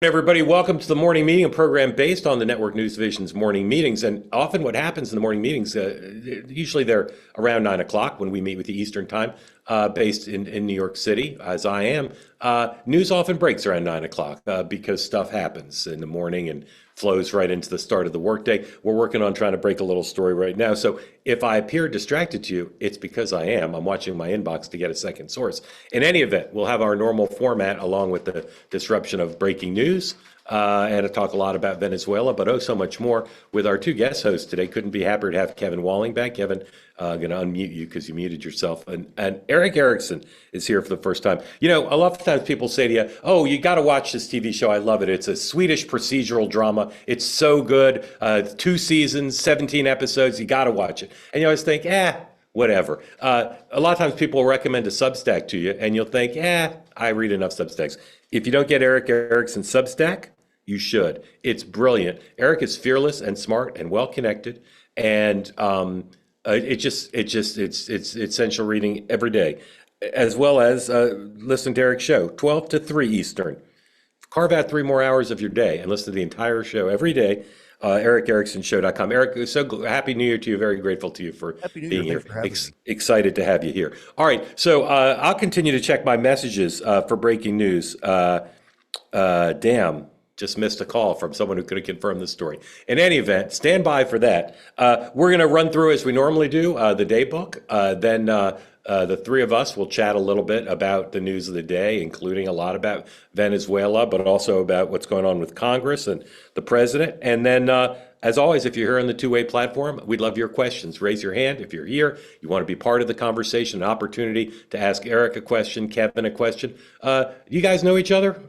Everybody, welcome to the morning meeting, a program based on the Network News Division's morning meetings. And often what happens in the morning meetings, usually they're around 9 o'clock when we meet with the Eastern time, based in New York City, as I am. News often breaks around 9 o'clock because stuff happens in the morning and flows right into the start of the workday. We're working on trying to break a little story right now. So if I appear distracted to you, it's because I am. I'm watching my inbox to get a second source. In any event, we'll have our normal format along with the disruption of breaking news. And to talk a lot about Venezuela, but oh so much more with our two guest hosts today. Couldn't be happier to have Kevin Walling back. Kevin, going to unmute you because you muted yourself. And Eric Erickson is here for the first time. You know, a lot of times people say to you, oh, you got to watch this TV show. I love it. It's a Swedish procedural drama. It's so good. 2 seasons, 17 episodes. You got to watch it. And you always think, whatever. A lot of times people will recommend a Substack to you, and you'll think, I read enough Substacks. If you don't get Eric Erickson's Substack, you should. It's brilliant. Eric is fearless and smart and well connected, and it's essential reading every day, as well as listen to Eric's show 12 to 3 Eastern. Carve out 3 more hours of your day and listen to the entire show every day. EricEricksonShow.com. Eric, so happy New Year to you. Very grateful to you for being here. Excited to have you here. All right, so I'll continue to check my messages for breaking news. Damn. Just missed a call from someone who could have confirmed the story. In any event, stand by for that. We're going to run through, as we normally do, the day book. Then the 3 of us will chat a little bit about the news of the day, including a lot about Venezuela, but also about what's going on with Congress and the president. And then, as always, if you're here on the two-way platform, we'd love your questions. Raise your hand if you're here. You want to be part of the conversation, an opportunity to ask Eric a question, Kevin a question. You guys know each other?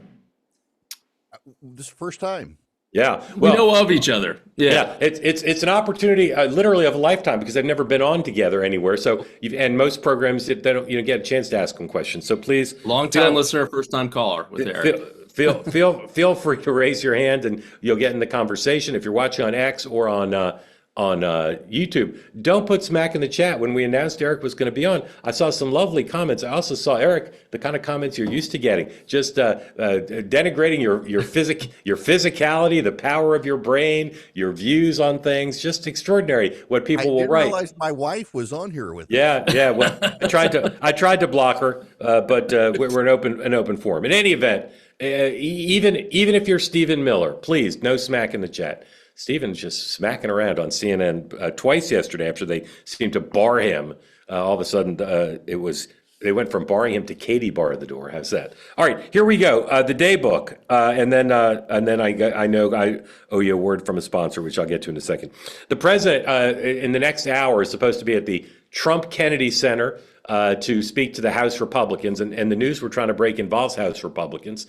This is the first time. Yeah, well, we know of each other. Yeah, it's an opportunity, literally of a lifetime, because they've never been on together anywhere. So, and most programs they don't get a chance to ask them questions. So please, long-time listener, first-time caller with Eric. Feel free to raise your hand, and you'll get in the conversation. If you're watching on X or on YouTube, don't put smack in the chat. When we announced Eric was going to be on, I saw some lovely comments. I also saw, Eric, the kind of comments you're used to getting, just denigrating your physicality, the power of your brain, your views on things. Just extraordinary what people will write. I realized my wife was on here with me. Yeah. Well, I tried to block her, but we're an open forum. In any event, even if you're Stephen Miller, please, no smack in the chat. Stephen's just smacking around on CNN twice yesterday after they seemed to bar him. All of a sudden, they went from barring him to Katie barred the door. How's that? All right, here we go. The day book, and then I know I owe you a word from a sponsor, which I'll get to in a second. The president in the next hour is supposed to be at the Trump Kennedy Center to speak to the House Republicans, and the news we're trying to break involves House Republicans,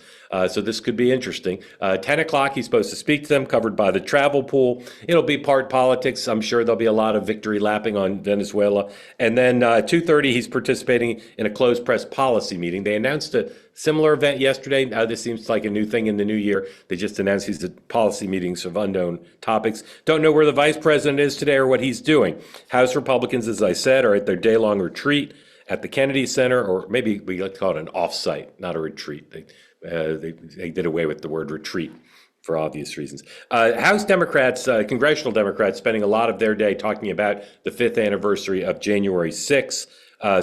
so this could be interesting. 10 o'clock, he's supposed to speak to them, covered by the travel pool. It'll be part politics. I'm sure there'll be a lot of victory lapping on Venezuela. And then 2:30, he's participating in a closed press policy meeting. They announced a similar event yesterday. This seems like a new thing in the new year. They just announced these policy meetings of unknown topics. Don't know where the vice president is today or what he's doing. House Republicans, as I said, are at their day-long retreat at the Kennedy Center, or maybe we like to call it an off-site, not a retreat. They did away with the word retreat for obvious reasons. House Democrats, congressional Democrats, spending a lot of their day talking about the 5th anniversary of January 6th.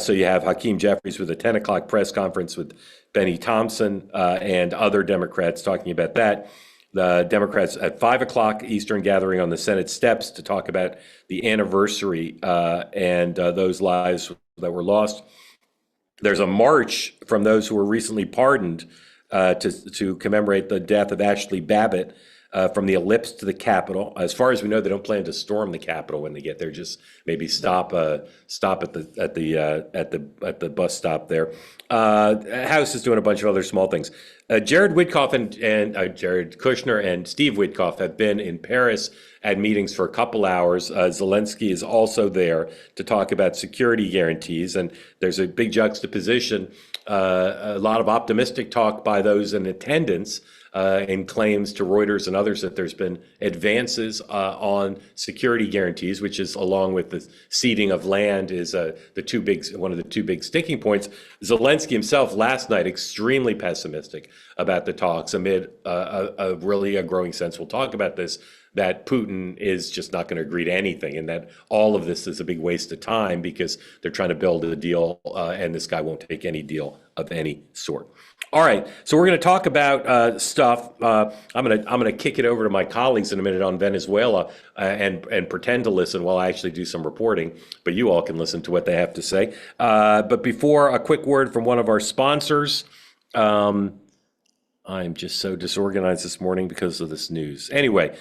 So you have Hakeem Jeffries with a 10 o'clock press conference with Benny Thompson and other Democrats talking about that. The Democrats at 5 o'clock Eastern gathering on the Senate steps to talk about the anniversary and those lives that were lost. There's a march from those who were recently pardoned to commemorate the death of Ashley Babbitt from the Ellipse to the Capitol. As far as we know, they don't plan to storm the Capitol when they get there. Just maybe stop at the bus stop there. House is doing a bunch of other small things. Jared Witkoff and Jared Kushner and Steve Witkoff have been in Paris at meetings for a couple hours. Zelensky is also there to talk about security guarantees, and there's a big juxtaposition. A lot of optimistic talk by those in attendance and claims to Reuters and others that there's been advances on security guarantees, which is, along with the ceding of land, is one of the two big sticking points. Zelensky himself last night extremely pessimistic about the talks amid really a growing sense. We'll talk about this, that Putin is just not going to agree to anything, and that all of this is a big waste of time because they're trying to build a deal, and this guy won't take any deal of any sort. All right, so we're going to talk about stuff. I'm going to kick it over to my colleagues in a minute on Venezuela and pretend to listen while I actually do some reporting, but you all can listen to what they have to say. But before, a quick word from one of our sponsors. I'm just so disorganized this morning because of this news. Anyway,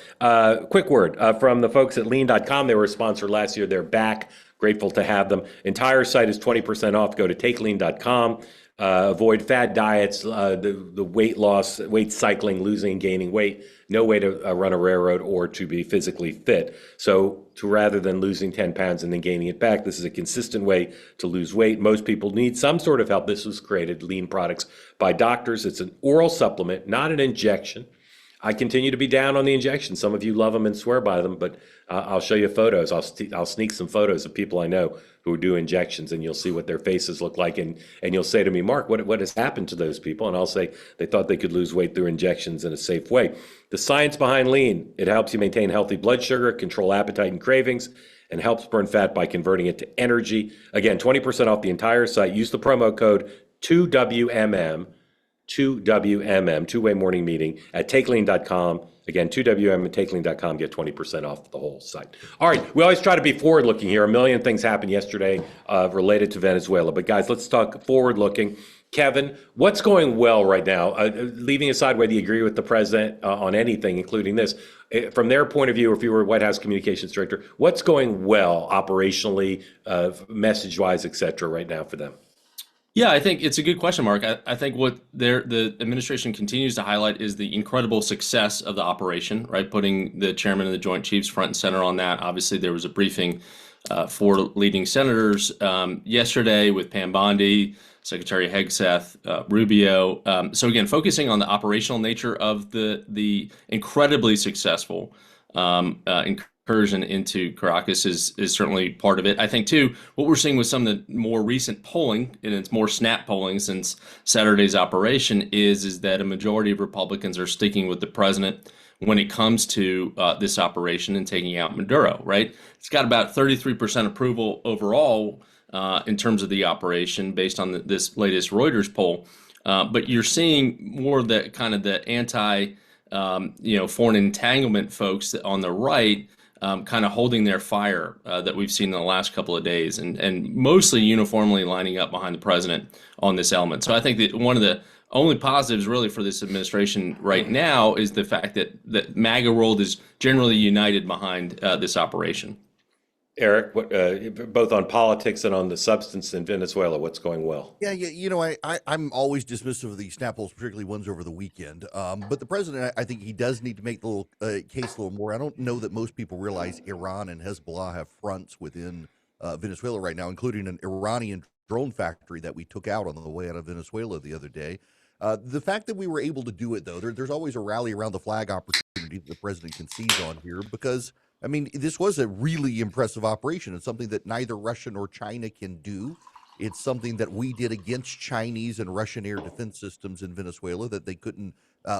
quick word from the folks at lean.com. They were a sponsor last year. They're back. Grateful to have them. Entire site is 20% off. Go to takelean.com. Avoid fad diets, the weight loss, weight cycling, losing and gaining weight. No way to run a railroad or to be physically fit. So rather than losing 10 pounds and then gaining it back, this is a consistent way to lose weight. Most people need some sort of help. This was created, lean products, by doctors. It's an oral supplement, not an injection. I continue to be down on the injections. Some of you love them and swear by them, but I'll show you photos. I'll sneak some photos of people I know who do injections, and you'll see what their faces look like. And you'll say to me, Mark, what has happened to those people? And I'll say they thought they could lose weight through injections in a safe way. The science behind lean: it helps you maintain healthy blood sugar, control appetite and cravings, and helps burn fat by converting it to energy. Again, 20% off the entire site. Use the promo code 2WMM. 2WMM, two-way morning meeting, at takelean.com. Again, 2WMM at takelean.com. Get 20% off the whole site. All right, we always try to be forward-looking here. A million things happened yesterday related to Venezuela. But guys, let's talk forward-looking. Kevin, what's going well right now? Leaving aside whether you agree with the president on anything, including this, from their point of view, if you were White House communications director, what's going well operationally, message-wise, et cetera, right now for them? Yeah, I think it's a good question, Mark. I think what the administration continues to highlight is the incredible success of the operation, right? Putting the chairman of the Joint Chiefs front and center on that. Obviously, there was a briefing for leading senators yesterday with Pam Bondi, Secretary Hegseth, Rubio. So again, focusing on the operational nature of the incredibly successful incursion into Caracas is certainly part of it. I think, too, what we're seeing with some of the more recent polling, and it's more snap polling since Saturday's operation, is that a majority of Republicans are sticking with the president when it comes to this operation and taking out Maduro, right? It's got about 33% approval overall in terms of the operation based on this latest Reuters poll. But you're seeing more of the kind of the anti, foreign entanglement folks on the right kind of holding their fire that we've seen in the last couple of days, and mostly uniformly lining up behind the president on this element. So I think that one of the only positives really for this administration right now is the fact that MAGA world is generally united behind this operation. Eric, both on politics and on the substance in Venezuela, what's going well? Yeah, I'm always dismissive of these snap polls, particularly ones over the weekend. But the president, I think he does need to make the little case a little more. I don't know that most people realize Iran and Hezbollah have fronts within Venezuela right now, including an Iranian drone factory that we took out on the way out of Venezuela the other day. The fact that we were able to do it, though, there's always a rally around the flag opportunity that the president can seize on here, because I mean, this was a really impressive operation. It's something that neither Russia nor China can do. It's something that we did against Chinese and Russian air defense systems in Venezuela, that they couldn't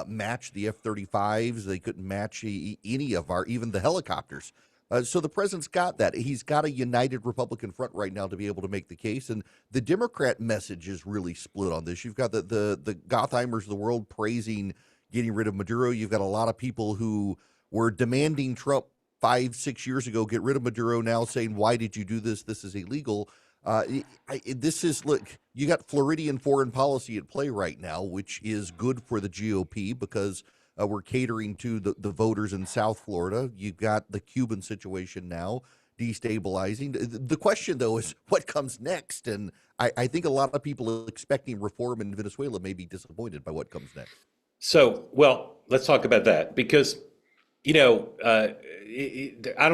match the F-35s. They couldn't match any of even the helicopters. So the president's got that. He's got a united Republican front right now to be able to make the case. And the Democrat message is really split on this. You've got the Gottheimers of the world praising getting rid of Maduro. You've got a lot of people who were demanding Trump 5-6 years ago get rid of Maduro, now saying, why did you do this? This is illegal. Look, you got Floridian foreign policy at play right now, which is good for the GOP because we're catering to the voters in South Florida. You've got the Cuban situation now destabilizing. The question, though, is what comes next? And I think a lot of people expecting reform in Venezuela may be disappointed by what comes next. So, well, let's talk about that, because I don't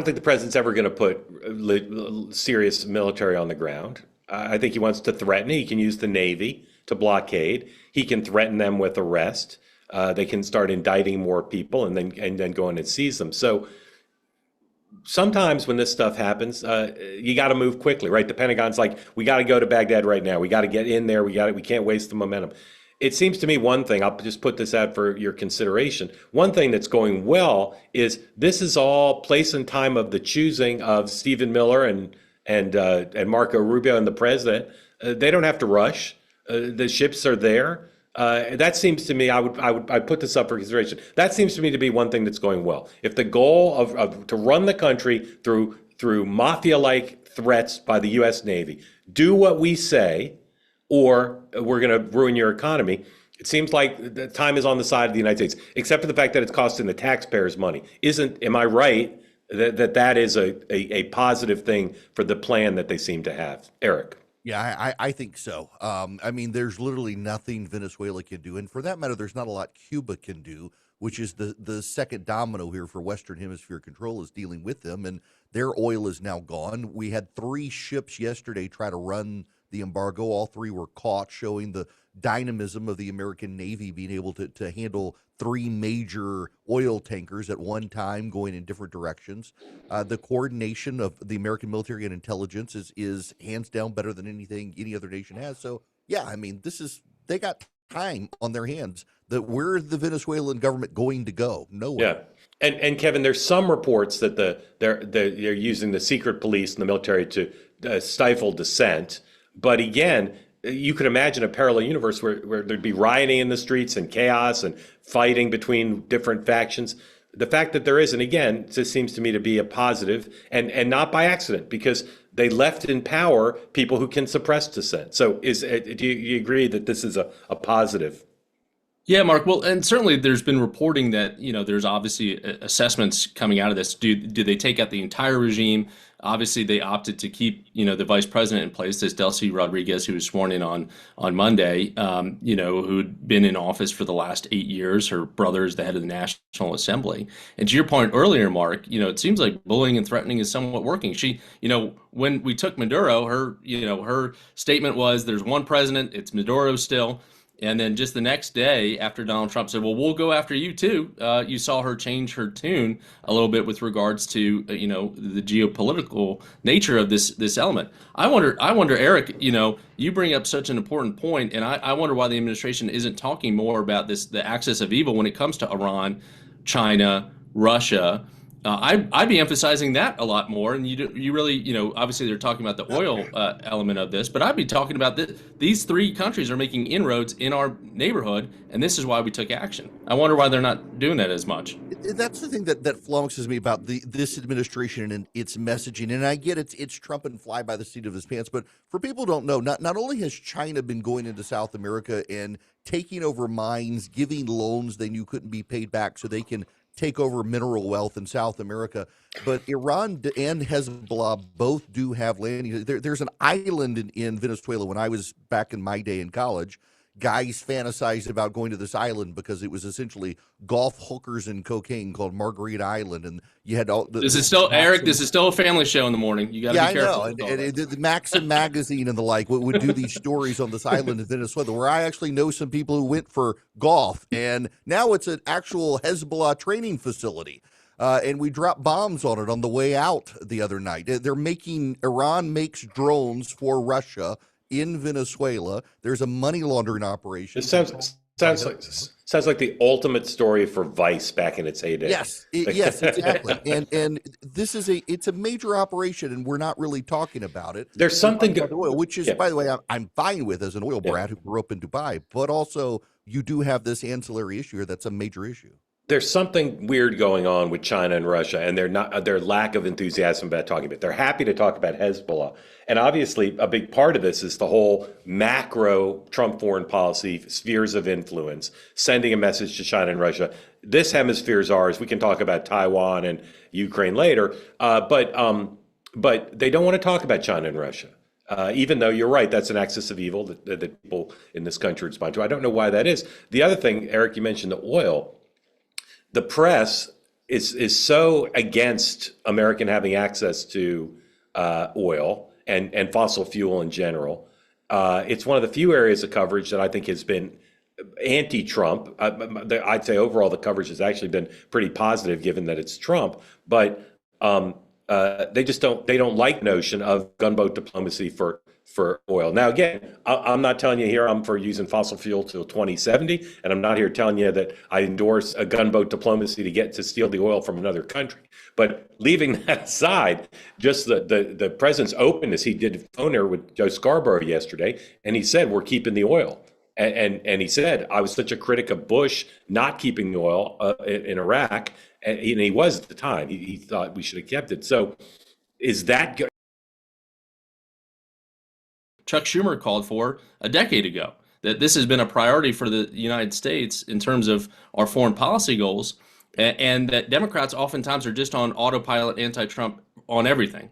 think the president's ever going to put serious military on the ground. I think he wants to threaten. He can use the Navy to blockade. He can threaten them with arrest. they can start indicting more people and then go in and seize them. So sometimes when this stuff happens, you got to move quickly, right? The Pentagon's like, we got to go to Baghdad right now. We got to get in there. We can't waste the momentum. It seems to me one thing, I'll just put this out for your consideration. One thing that's going well is this is all place and time of the choosing of Stephen Miller and Marco Rubio and the president. They don't have to rush. The ships are there. That seems to me, I'd put this up for consideration. That seems to me to be one thing that's going well. If the goal of to run the country through mafia-like threats by the U.S. Navy, do what we say, or we're going to ruin your economy. It seems like the time is on the side of the United States, except for the fact that it's costing the taxpayers money. Am I right that is a positive thing for the plan that they seem to have? Eric. Yeah, I think so. I mean, there's literally nothing Venezuela can do. And for that matter, there's not a lot Cuba can do, which is the second domino here for Western Hemisphere control is dealing with them. And their oil is now gone. We had 3 ships yesterday try to run the embargo. All 3 were caught, showing the dynamism of the American Navy being able to handle 3 major oil tankers at one time going in different directions. The coordination of the American military and intelligence is hands down better than anything any other nation has. So, yeah, I mean, they got time on their hands. Where is the Venezuelan government going to go? Nowhere. Yeah. And Kevin, there's some reports that they're using the secret police and the military to stifle dissent. But again, you could imagine a parallel universe where there'd be rioting in the streets and chaos and fighting between different factions. The fact that there isn't, again, just seems to me to be a positive, and not by accident, because they left in power people who can suppress dissent. So do you agree that this is a positive? Yeah, Mark. Well, and certainly there's been reporting that, there's obviously assessments coming out of this. Do they take out the entire regime? Obviously, they opted to keep, the vice president in place, this Delcy Rodriguez, who was sworn in on Monday, who'd been in office for the last 8 years. Her brother is the head of the National Assembly. And to your point earlier, Mark, it seems like bullying and threatening is somewhat working. She, when we took Maduro, her statement was, there's one president, it's Maduro still. And then just the next day, after Donald Trump said, "Well, we'll go after you too," you saw her change her tune a little bit with regards to the geopolitical nature of this element. I wonder, Eric, you bring up such an important point, and I wonder why the administration isn't talking more about the axis of evil when it comes to Iran, China, Russia. I'd be emphasizing that a lot more, and you really, obviously they're talking about the oil element of this, but I'd be talking about these 3 countries are making inroads in our neighborhood, and this is why we took action. I wonder why they're not doing that as much. That's the thing that flummoxes me about this administration and its messaging. And I get it's Trump and fly by the seat of his pants, but for people who don't know, not only has China been going into South America and taking over mines, giving loans they knew couldn't be paid back so they can take over mineral wealth in South America, but Iran and Hezbollah both do have land. There's an island in Venezuela. When I was back in my day in college, guys fantasized about going to this island because it was essentially golf hookers and cocaine, called Margarita Island, and you had all. This is still Eric. This is still a family show in the morning. You got to be careful. I know. And the Maxim magazine and the like would do these stories on this island in Venezuela, where I actually know some people who went for golf, and now it's an actual Hezbollah training facility. And we dropped bombs on it on the way out the other night. Iran makes drones for Russia in Venezuela. There's a money laundering operation. It sounds like the ultimate story for Vice back in its heyday. Yes, yes, exactly. And this is it's a major operation, and we're not really talking about it. There's something oil, which is, by the way, I'm fine with as an oil brat who grew up in Dubai. But also, you do have this ancillary issue here that's a major issue. There's something weird going on with China and Russia, and their lack of enthusiasm about talking about it. They're happy to talk about Hezbollah. And obviously, a big part of this is the whole macro Trump foreign policy spheres of influence, sending a message to China and Russia. This hemisphere is ours. We can talk about Taiwan and Ukraine later, but they don't want to talk about China and Russia. Even though you're right, that's an axis of evil that people in this country respond to. I don't know why that is. The other thing, Eric, you mentioned the oil. The press is so against American having access to oil and fossil fuel in general. It's one of the few areas of coverage that I think has been anti-Trump. I'd say overall the coverage has actually been pretty positive, given that it's Trump. But they don't like the notion of gunboat diplomacy for oil. Now, again, I'm not telling you here I'm for using fossil fuel till 2070, and I'm not here telling you that I endorse a gunboat diplomacy to steal the oil from another country. But leaving that aside, just the president's openness, he did a phone there with Joe Scarborough yesterday, and he said we're keeping the oil. And he said, I was such a critic of Bush not keeping the oil in Iraq, and he was at the time. He thought we should have kept it. So is that Chuck Schumer called for a decade ago, that this has been a priority for the United States in terms of our foreign policy goals, and that Democrats oftentimes are just on autopilot anti-Trump on everything.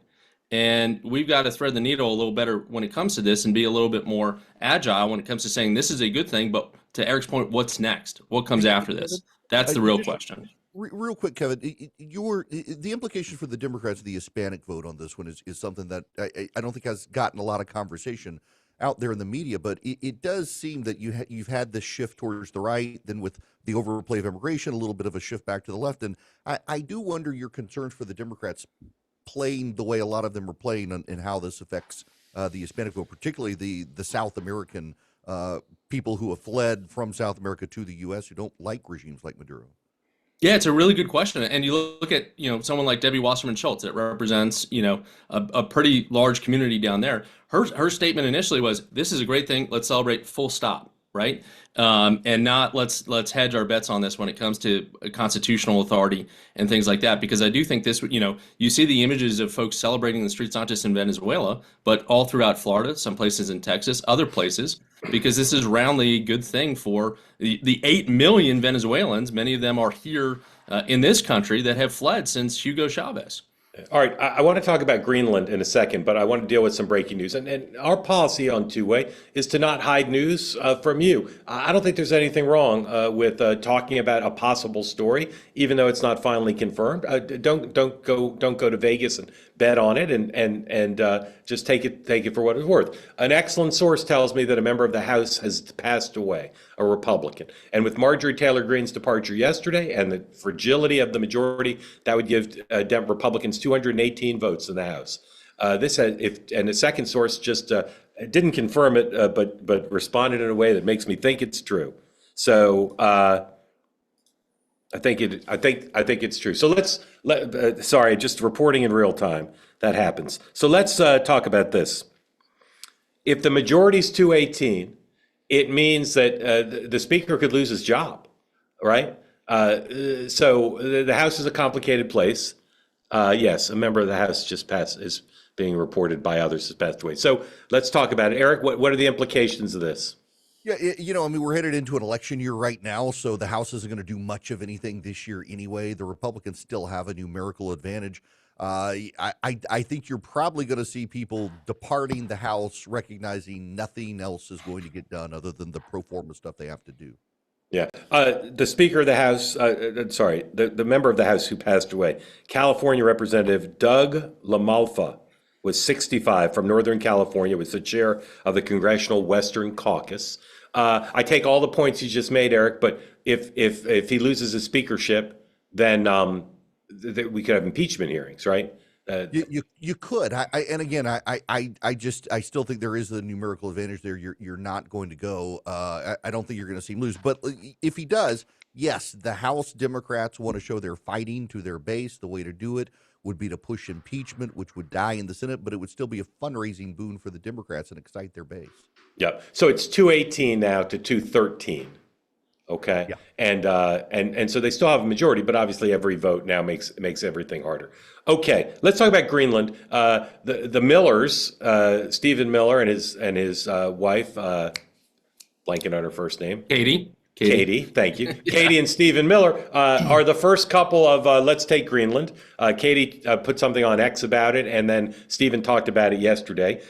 And we've got to thread the needle a little better when it comes to this and be a little bit more agile when it comes to saying this is a good thing, but to Eric's point, what's next? What comes after this? That's the real question. Real quick, Kevin, the implication for the Democrats, the Hispanic vote on this one is something that I don't think has gotten a lot of conversation out there in the media, but it does seem that you've had this shift towards the right, then with the overplay of immigration, a little bit of a shift back to the left. And I do wonder your concerns for the Democrats playing the way a lot of them are playing and how this affects the Hispanic vote, particularly the South American people who have fled from South America to the U.S. who don't like regimes like Maduro. Yeah, it's a really good question. And you look at, someone like Debbie Wasserman Schultz that represents, a pretty large community down there. Her statement initially was, this is a great thing. Let's celebrate, full stop, right? And not let's hedge our bets on this when it comes to constitutional authority and things like that. Because I do think this, you see the images of folks celebrating in the streets, not just in Venezuela, but all throughout Florida, some places in Texas, other places, because this is roundly a good thing for the 8 million Venezuelans. Many of them are here in this country that have fled since Hugo Chavez. All right, I want to talk about Greenland in a second, but I want to deal with some breaking news. And our policy on two-way is to not hide news from you. I don't think there's anything wrong with talking about a possible story, even though it's not finally confirmed. Don't go to Vegas and bet on it, and just take it for what it's worth. An excellent source tells me that a member of the House has passed away, a Republican, and with Marjorie Taylor Greene's departure yesterday and the fragility of the majority, that would give Republicans 218 votes in the House. And the second source just didn't confirm it, but responded in a way that makes me think it's true. So I think it's true. So sorry, just reporting in real time. That happens. So let's talk about this. If the majority's 218, it means that the speaker could lose his job, right? So the House is a complicated place. Yes, a member of the House is being reported by others has passed away. So let's talk about it. Eric, what are the implications of this? Yeah, we're headed into an election year right now, so the House isn't going to do much of anything this year anyway. The Republicans still have a numerical advantage. I think you're probably going to see people departing the House recognizing nothing else is going to get done other than the pro forma stuff they have to do. Yeah. The Speaker of the House, the member of the House who passed away, California Representative Doug LaMalfa, was 65 from Northern California, was the chair of the Congressional Western Caucus. I take all the points you just made, Eric, but if he loses his speakership, then we could have impeachment hearings, right? You could. I still think there is a numerical advantage there. You're not going to go. I don't think you're going to see him lose. But if he does, yes, the House Democrats want to show they're fighting to their base. The way to do it would be to push impeachment, which would die in the Senate, but it would still be a fundraising boon for the Democrats and excite their base. Yeah. So it's 218 now to 213. Okay. Yeah. And so they still have a majority, but obviously every vote now makes everything harder. Okay, let's talk about Greenland. The Millers, Stephen Miller and his wife, blanking on her first name. Katie, thank you. Katie and Stephen Miller are the first couple of Let's Take Greenland. Katie put something on X about it, and then Stephen talked about it yesterday.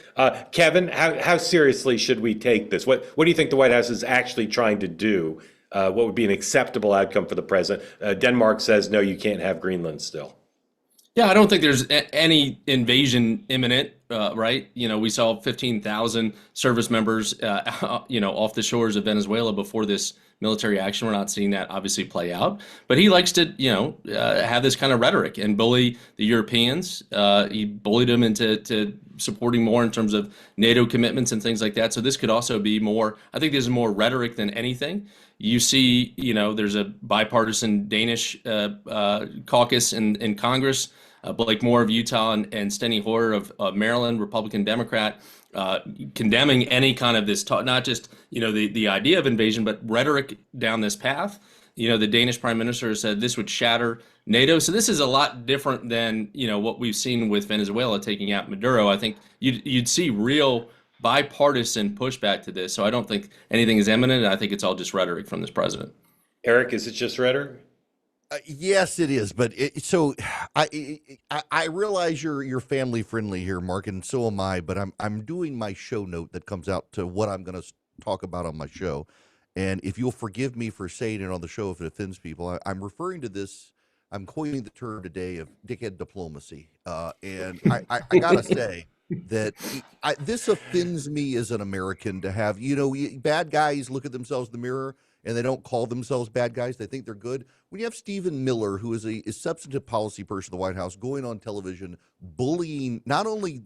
Kevin, how seriously should we take this? What do you think the White House is actually trying to do? What would be an acceptable outcome for the president? Denmark says, no, you can't have Greenland still. Yeah, I don't think there's any invasion imminent, right? We saw 15,000 service members, off the shores of Venezuela before this military action. We're not seeing that obviously play out, but he likes to, have this kind of rhetoric and bully the Europeans. He bullied them into supporting more in terms of NATO commitments and things like that. So this could also be more. I think this is more rhetoric than anything. You see, there's a bipartisan Danish caucus in Congress. Blake Moore of Utah and Steny Hoyer of Maryland, Republican Democrat, condemning any kind of this talk, not just the idea of invasion, but rhetoric down this path. The Danish Prime Minister said this would shatter NATO. So this is a lot different than what we've seen with Venezuela taking out Maduro. I think you'd see real bipartisan pushback to this. So I don't think anything is imminent. I think it's all just rhetoric from this president. Eric, is it just rhetoric? Yes, it is. But I realize you're family friendly here, Mark, and so am I. But I'm doing my show note that comes out to what I'm going to talk about on my show. And if you'll forgive me for saying it on the show if it offends people, I'm referring to this. I'm coining the term today of dickhead diplomacy. And I gotta say that this offends me as an American to have bad guys look at themselves in the mirror and they don't call themselves bad guys. They think they're good. When you have Stephen Miller, who is a substantive policy person in the White House, going on television, bullying not only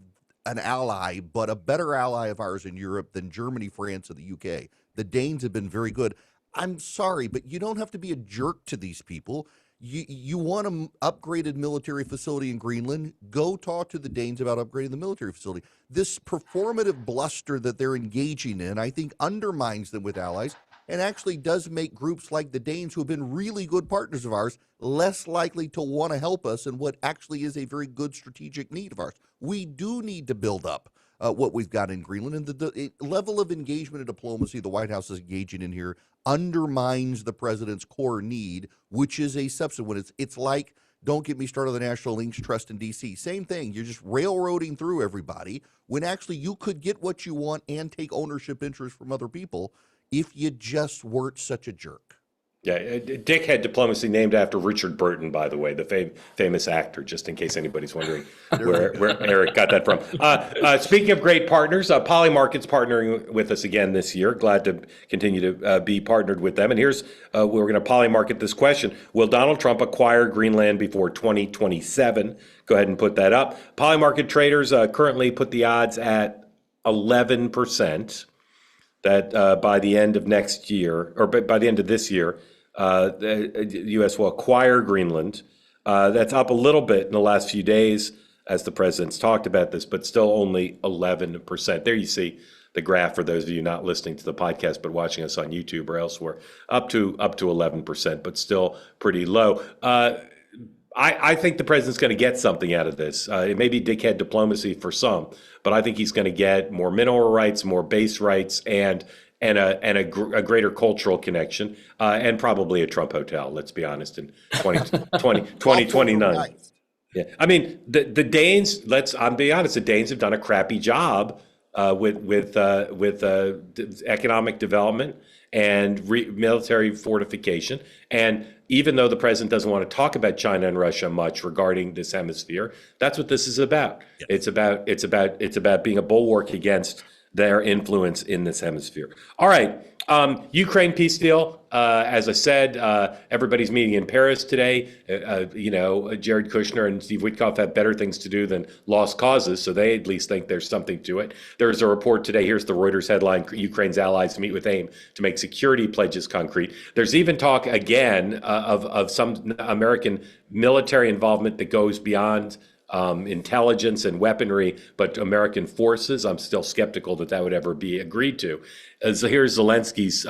an ally, but a better ally of ours in Europe than Germany, France, and the UK. The Danes have been very good. I'm sorry, but you don't have to be a jerk to these people. You want an upgraded military facility in Greenland? Go talk to the Danes about upgrading the military facility. This performative bluster that they're engaging in, I think, undermines them with allies and actually does make groups like the Danes, who have been really good partners of ours, less likely to want to help us in what actually is a very good strategic need of ours. We do need to build up what we've got in Greenland, and the level of engagement and diplomacy the White House is engaging in here undermines the president's core need, which is a substance. It's like, don't get me started on the National Links Trust in D.C. Same thing. You're just railroading through everybody when actually you could get what you want and take ownership interest from other people if you just weren't such a jerk. Yeah, dickhead diplomacy, named after Richard Burton, by the way, the famous actor, just in case anybody's wondering where Eric got that from. Speaking of great partners, Polymarket's partnering with us again this year. Glad to continue to be partnered with them. And here's, we're going to Polymarket this question. Will Donald Trump acquire Greenland before 2027? Go ahead and put that up. Polymarket traders currently put the odds at 11%. That by the end of next year, or by the end of this year, the U.S. will acquire Greenland. That's up a little bit in the last few days as the president's talked about this, but still only 11%. There you see the graph for those of you not listening to the podcast but watching us on YouTube or elsewhere. Up to 11%, but still pretty low. I think the president's going to get something out of this. It may be dickhead diplomacy for some, but I think he's going to get more mineral rights, more base rights, and a greater cultural connection, and probably a Trump hotel, let's be honest, in 2029. Yeah, I mean, the Danes, I'm being honest, the Danes have done a crappy job with economic development and military fortification. And even though the president doesn't want to talk about China and Russia much regarding this hemisphere, that's what this is about. Yes. It's about being a bulwark against their influence in this hemisphere. All right. Ukraine peace deal. As I said, everybody's meeting in Paris today. Jared Kushner and Steve Witkoff have better things to do than lost causes, so they at least think there's something to it. There's a report today. Here's the Reuters headline: Ukraine's allies meet with aim to make security pledges concrete. There's even talk again of some American military involvement that goes beyond intelligence and weaponry, but American forces. I'm still skeptical that would ever be agreed to. So here's Zelensky's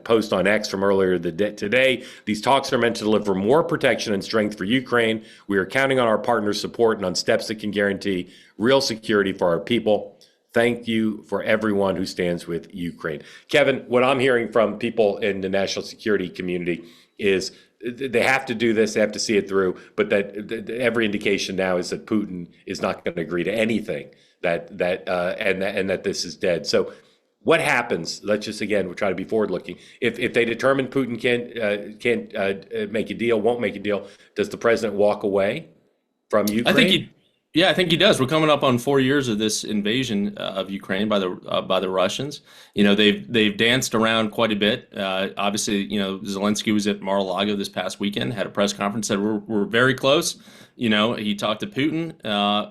post on X from earlier today. These talks are meant to deliver more protection and strength for Ukraine. We are counting on our partners' support and on steps that can guarantee real security for our people. Thank you for everyone who stands with Ukraine. Kevin, what I'm hearing from people in the national security community is they have to do this, they have to see it through, but that every indication now is that Putin is not going to agree to anything, and that this is dead. So what happens? Let's just, again, we'll try to be forward-looking. If they determine Putin can't make a deal, won't make a deal, does the president walk away? from I think Ukraine? yeah, I think he does. We're coming up on 4 years of this invasion of Ukraine by the Russians. They've danced around quite a bit. Obviously, Zelensky was at Mar-a-Lago this past weekend, had a press conference, said we're very close. He talked to Putin,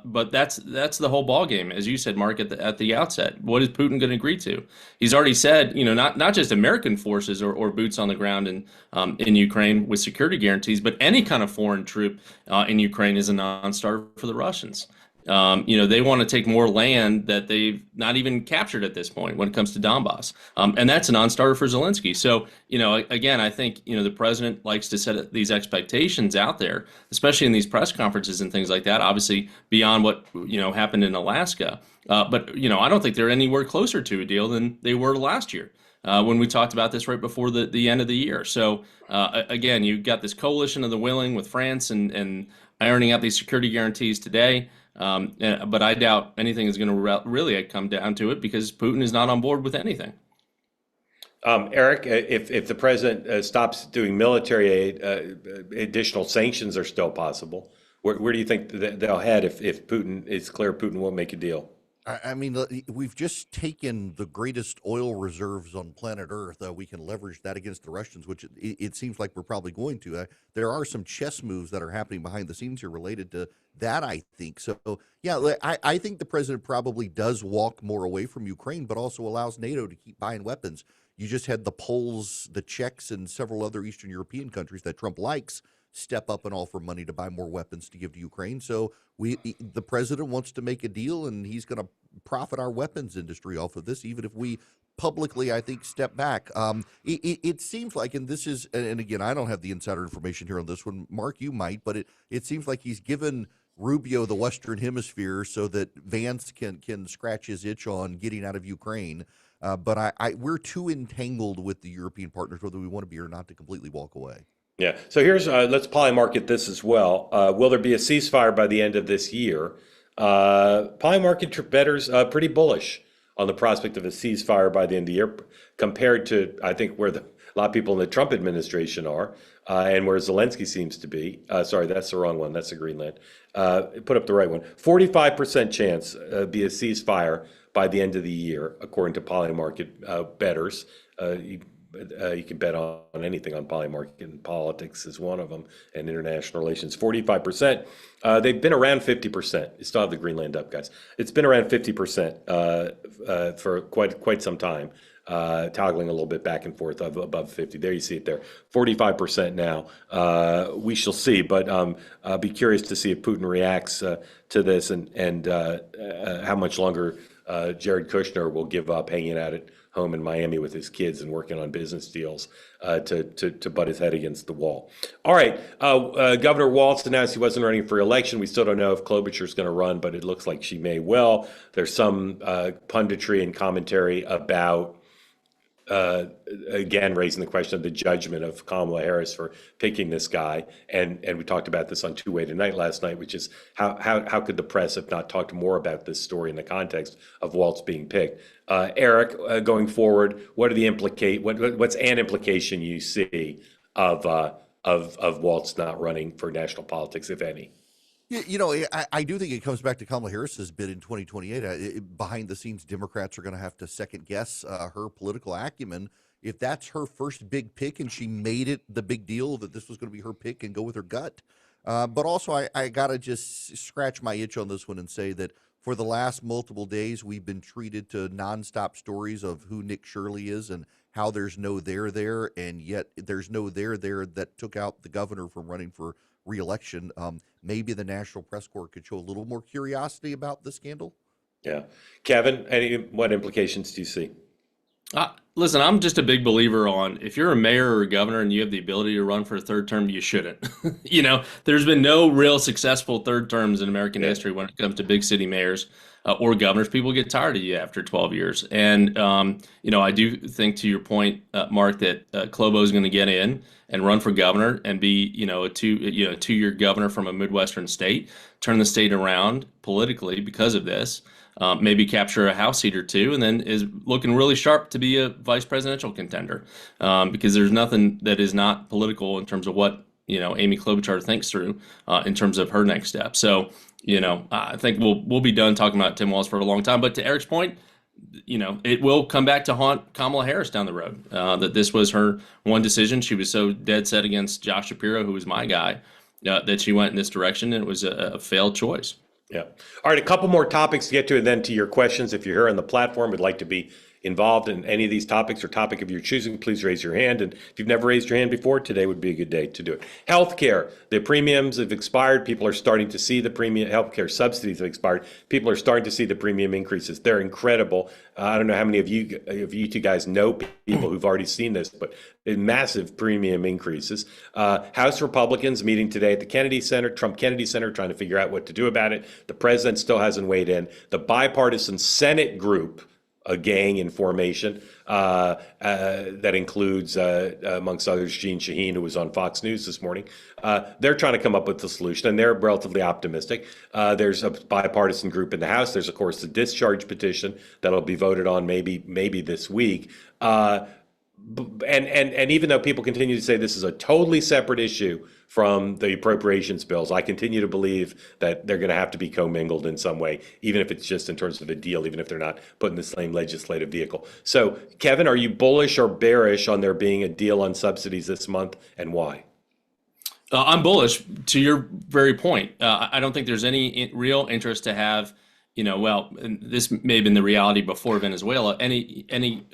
but that's the whole ball game, as you said, Mark, at the outset. What is Putin going to agree to? He's already said, not just American forces or boots on the ground in Ukraine with security guarantees, but any kind of foreign troop in Ukraine is a non-starter for the Russians. They want to take more land that they've not even captured at this point when it comes to Donbass. And that's a non-starter for Zelensky. So, again, I think, the president likes to set these expectations out there, especially in these press conferences and things like that, obviously beyond what, happened in Alaska. But I don't think they're anywhere closer to a deal than they were last year. When we talked about this right before the end of the year. So, again, you've got this coalition of the willing with France and ironing out these security guarantees today. But I doubt anything is going to really come down to it because Putin is not on board with anything. Eric, if the president stops doing military aid, additional sanctions are still possible. Where do you think they'll head if Putin, it's clear Putin won't make a deal? I mean, we've just taken the greatest oil reserves on planet Earth. We can leverage that against the Russians, which it seems like we're probably going to. There are some chess moves that are happening behind the scenes here related to that, I think. So, yeah, I think the president probably does walk more away from Ukraine, but also allows NATO to keep buying weapons. You just had the Poles, the Czechs, and several other Eastern European countries that Trump likes step up and offer money to buy more weapons to give to Ukraine. So the president wants to make a deal, and he's going to profit our weapons industry off of this, even if we publicly, I think, step back. It seems like, and this is, and again, I don't have the insider information here on this one. Mark, you might, but it seems like he's given Rubio the Western Hemisphere so that Vance can scratch his itch on getting out of Ukraine. But we're too entangled with the European partners, whether we want to be or not, to completely walk away. Yeah. So here's let's polymarket this as well. Will there be a ceasefire by the end of this year? Polymarket bettors pretty bullish on the prospect of a ceasefire by the end of the year, compared to I think where a lot of people in the Trump administration are, and where Zelensky seems to be. Sorry, that's the wrong one. That's the Greenland. Put up the right one. 45% chance be a ceasefire by the end of the year, according to Polymarket bettors. You can bet on anything on Polymarket, and politics is one of them, and international relations. 45%. They've been around 50%. You still have the Greenland up, guys. It's been around 50% for quite some time, toggling a little bit back and forth above 50. There you see it there. 45% now. We shall see, but I'll be curious to see if Putin reacts to this and how much longer Jared Kushner will give up hanging out at home in Miami with his kids and working on business deals to butt his head against the wall. All right, Governor Walz announced he wasn't running for election. We still don't know if Klobuchar's going to run, but it looks like she may well. There's some punditry and commentary about again, raising the question of the judgment of Kamala Harris for picking this guy. And we talked about this on Two Way Tonight last night, which is how could the press have not talked more about this story in the context of Walz being picked? Eric, going forward, what are the what's an implication you see of Walz not running for national politics, if any? I do think it comes back to Kamala Harris's bid in 2028. Behind the scenes, Democrats are going to have to second guess her political acumen. If that's her first big pick and she made it the big deal that this was going to be her pick and go with her gut. But also, I got to just scratch my itch on this one and say that for the last multiple days, we've been treated to nonstop stories of who Nick Shirley is and how there's no there, and yet there's no there that took out the governor from running for re-election. Maybe the National Press Corps could show a little more curiosity about the scandal. Yeah. Kevin, what implications do you see? Listen, I'm just a big believer on if you're a mayor or a governor and you have the ability to run for a third term, you shouldn't. There's been no real successful third terms in American history when it comes to big city mayors or governors. People get tired of you after 12 years. And, I do think, to your point, Mark, that Klobo is going to get in and run for governor and be, a two-year governor from a Midwestern state, turn the state around politically because of this. Maybe capture a House seat or two, and then is looking really sharp to be a vice presidential contender, because there's nothing that is not political in terms of what Amy Klobuchar thinks through in terms of her next step. So, I think we'll be done talking about Tim Walz for a long time. But to Eric's point, it will come back to haunt Kamala Harris down the road. That this was her one decision. She was so dead set against Josh Shapiro, who was my guy, that she went in this direction, and it was a failed choice. Yeah. All right, a couple more topics to get to, and then to your questions. If you're here on the platform, would like to be involved in any of these topics or topic of your choosing, please raise your hand. And if you've never raised your hand before, today would be a good day to do it. Healthcare, the premiums have expired. People are starting to see the premium. Healthcare subsidies have expired. People are starting to see the premium increases. They're incredible. I don't know how many of you two guys know people who've already seen this, but massive premium increases. House Republicans meeting today at the Kennedy Center, Trump Kennedy Center, trying to figure out what to do about it. The president still hasn't weighed in. The bipartisan Senate group, a gang in formation that includes, amongst others, Jeanne Shaheen, who was on Fox News this morning. They're trying to come up with a solution, and they're relatively optimistic. There's a bipartisan group in the House. There's, of course, the discharge petition that'll be voted on maybe this week. And even though people continue to say this is a totally separate issue from the appropriations bills, I continue to believe that they're going to have to be commingled in some way, even if it's just in terms of a deal, even if they're not put in the same legislative vehicle. So, Kevin, are you bullish or bearish on there being a deal on subsidies this month, and why? I'm bullish to your very point. I don't think there's any real interest to have, and this may have been the reality before Venezuela, any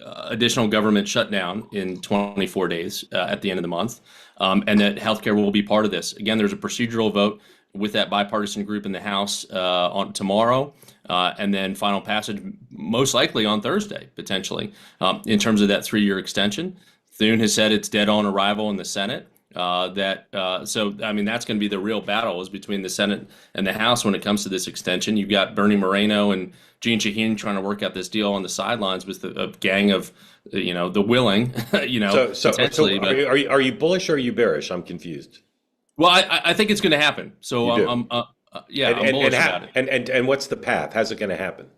additional government shutdown in 24 days at the end of the month, and that healthcare will be part of this. Again, there's a procedural vote with that bipartisan group in the House on tomorrow, and then final passage most likely on Thursday, potentially, in terms of that 3-year extension. Thune has said it's dead on arrival in the Senate. So I mean, that's going to be the real battle, is between the Senate and the House when it comes to this extension. You've got Bernie Moreno and Jeanne Shaheen trying to work out this deal on the sidelines with a gang of, the willing, potentially. So are you bullish or are you bearish? I'm confused. Well, I think it's going to happen. So I'm bullish about it. And what's the path? How's it going to happen?